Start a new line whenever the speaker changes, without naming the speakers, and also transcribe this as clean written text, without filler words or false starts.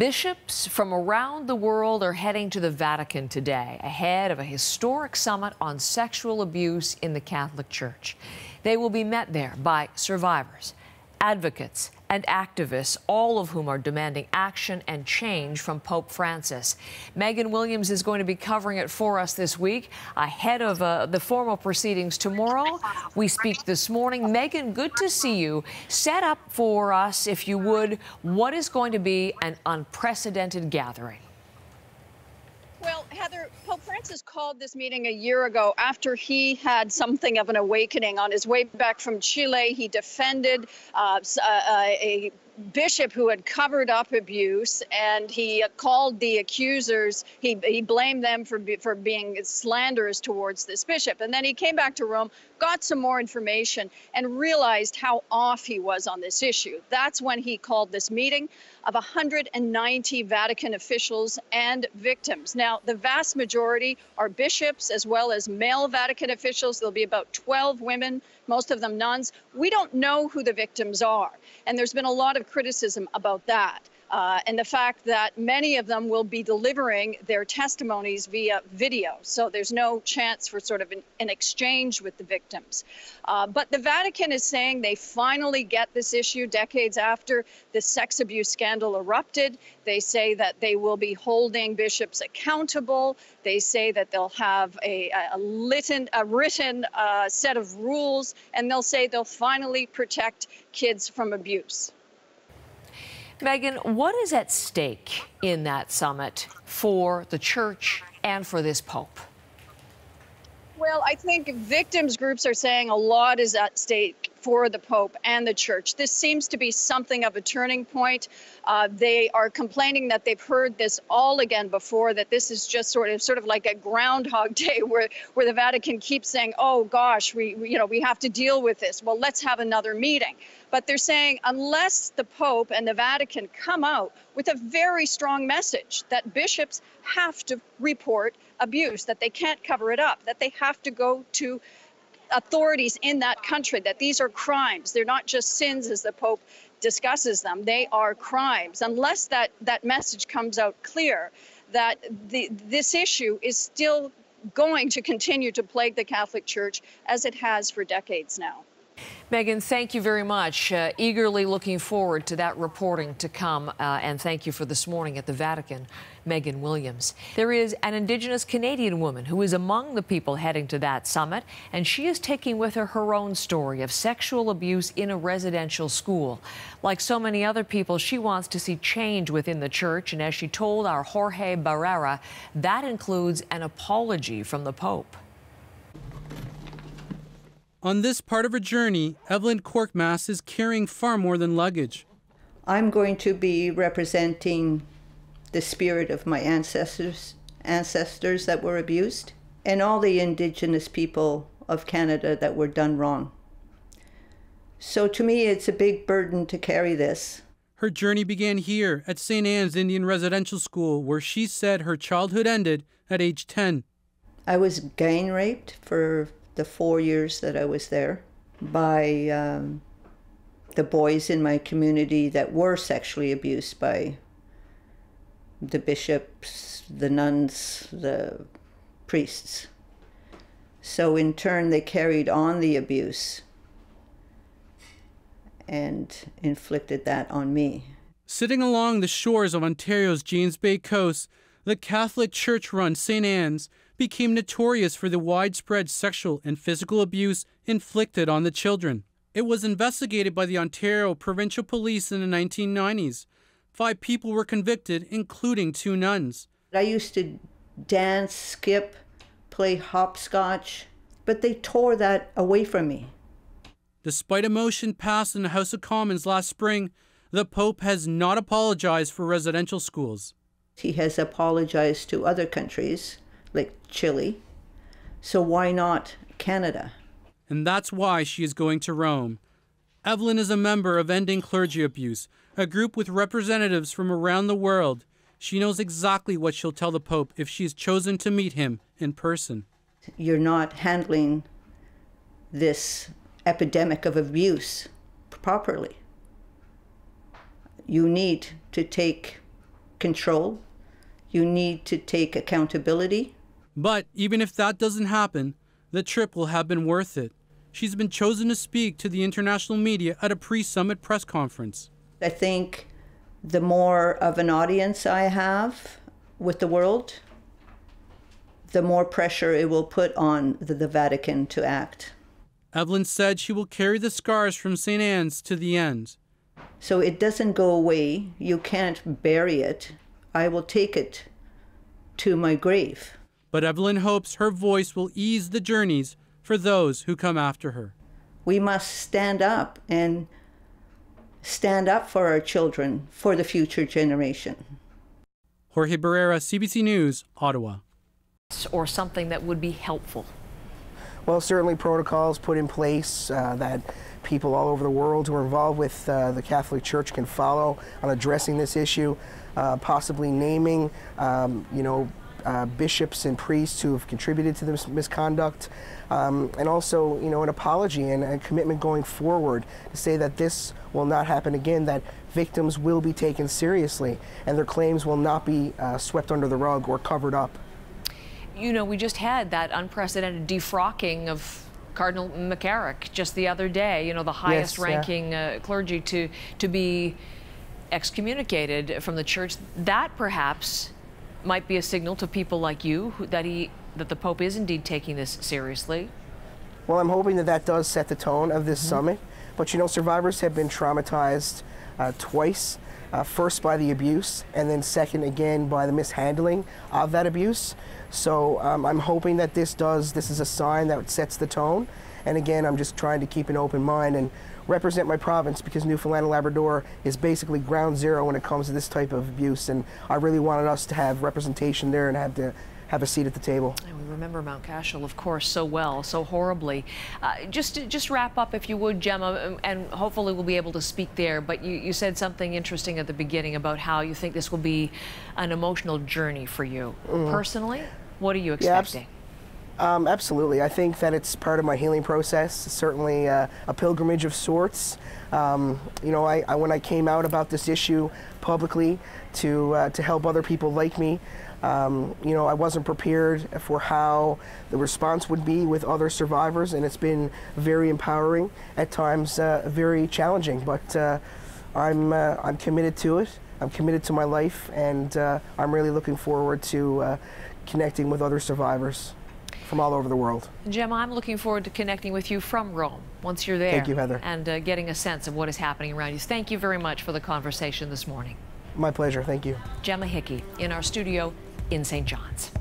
Bishops from around the world are heading to the Vatican today, ahead of a historic summit on sexual abuse in the Catholic Church. They will be met there by survivors, advocates, and activists, all of whom are demanding action and change from Pope Francis. Megan Williams is going to be covering it for us this week, ahead of the formal proceedings tomorrow. We speak this morning. Megan, good to see you. Set up for us, if you would, what is going to be an unprecedented gathering.
Well, Heather, Pope Francis called this meeting a year ago after he had something of an awakening. On his way back from Chile, he defended a bishop who had covered up abuse, and he called the accusers, he blamed them for being slanderous towards this bishop. And then he came back to Rome, got some more information, and realized how off he was on this issue. That's when he called this meeting of 190 Vatican officials and victims. Now, the vast majority are bishops as well as male Vatican officials. There'll be about 12 women, most of them nuns. We don't know who the victims are, and there's been a lot of criticism about that. And the fact that many of them will be delivering their testimonies via video. So there's no chance for sort of an exchange with the victims. But the Vatican is saying they finally get this issue decades after the sex abuse scandal erupted. They say that they will be holding bishops accountable. They say that they'll have a written set of rules, and they'll say they'll finally protect kids from abuse.
Megan, what is at stake in that summit for the church and for this Pope?
Well, I think victims groups are saying a lot is at stake for the Pope and the church. This seems to be something of a turning point. They are complaining that they've heard this all again before, that this is just sort of like a Groundhog Day where the Vatican keeps saying, oh gosh, we have to deal with this. Well, let's have another meeting. But they're saying unless the Pope and the Vatican come out with a very strong message that bishops have to report abuse, that they can't cover it up, that they have to go to authorities in that country, that these are crimes. They're not just sins as the Pope discusses them. They are crimes. Unless that message comes out clear, that this issue is still going to continue to plague the Catholic Church as it has for decades now.
Megan, thank you very much. Eagerly looking forward to that reporting to come. And thank you for this morning at the Vatican, Megan Williams. There is an Indigenous Canadian woman who is among the people heading to that summit, and she is taking with her her own story of sexual abuse in a residential school. Like so many other people, she wants to see change within the church, and as she told our Jorge Barrera, that includes an apology from the Pope.
On this part of her journey, Evelyn Korkmaz is carrying far more than luggage.
I'm going to be representing the spirit of my ancestors that were abused, and all the Indigenous people of Canada that were done wrong. So to me, it's a big burden to carry this.
Her journey began here at St. Anne's Indian Residential School, where she said her childhood ended at age 10.
I was gang raped for the 4 years that I was there by the boys in my community that were sexually abused by the bishops, the nuns, the priests. So in turn, they carried on the abuse and inflicted that on me.
Sitting along the shores of Ontario's James Bay coast, the Catholic Church-run St. Anne's became notorious for the widespread sexual and physical abuse inflicted on the children. It was investigated by the Ontario Provincial Police in the 1990s. 5 people were convicted, including 2 nuns.
I used to dance, skip, play hopscotch, but they tore that away from me.
Despite a motion passed in the House of Commons last spring, the Pope has not apologized for residential schools.
He has apologized to other countries, like Chile, so why not Canada?
And that's why she is going to Rome. Evelyn is a member of Ending Clergy Abuse, a group with representatives from around the world. She knows exactly what she'll tell the Pope if she's chosen to meet him in person.
You're not handling this epidemic of abuse properly. You need to take control. You need to take accountability.
But even if that doesn't happen, the trip will have been worth it. She's been chosen to speak to the international media at a pre-summit press conference.
I think the more of an audience I have with the world, the more pressure it will put on the Vatican to act.
Evelyn said she will carry the scars from St. Anne's to the end.
So it doesn't go away. You can't bury it. I will take it to my grave.
But Evelyn hopes her voice will ease the journeys for those who come after her.
We must stand up and stand up for our children, for the future generation.
Jorge Barrera, CBC News, Ottawa.
Or something that would be helpful.
Well, certainly protocols put in place that people all over the world who are involved with the Catholic Church can follow on addressing this issue, possibly naming, bishops and priests who have contributed to this misconduct, and also, an apology and a commitment going forward to say that this will not happen again, that victims will be taken seriously and their claims will not be swept under the rug or covered up.
We just had that unprecedented defrocking of Cardinal McCarrick just the other day, the highest ranking clergy to be excommunicated from the church. That perhaps might be a signal to people like you that the Pope is indeed taking this seriously.
Well, I'm hoping that does set the tone of this summit. But survivors have been traumatized twice. First by the abuse, and then second again by the mishandling of that abuse. So I'm hoping that this is a sign that sets the tone. And again, I'm just trying to keep an open mind and represent my province, because Newfoundland and Labrador is basically ground zero when it comes to this type of abuse. And I really wanted us to have representation there and have a seat at the table.
And we remember Mount Cashel, of course, so well, so horribly. Just wrap up, if you would, Gemma, and hopefully we'll be able to speak there. But you said something interesting at the beginning about how you think this will be an emotional journey for you. Personally, what are you expecting?
Absolutely. I think that it's part of my healing process, certainly a pilgrimage of sorts. When I came out about this issue publicly to help other people like me, I wasn't prepared for how the response would be with other survivors, and it's been very empowering, at times very challenging, but I'm committed to it. I'm committed to my life, and I'm really looking forward to connecting with other survivors from all over the world.
Gemma, I'm looking forward to connecting with you from Rome once you're there.
Thank you, Heather.
And getting a sense of what is happening around you. Thank you very much for the conversation this morning.
My pleasure. Thank you.
Gemma Hickey in our studio in St. John's.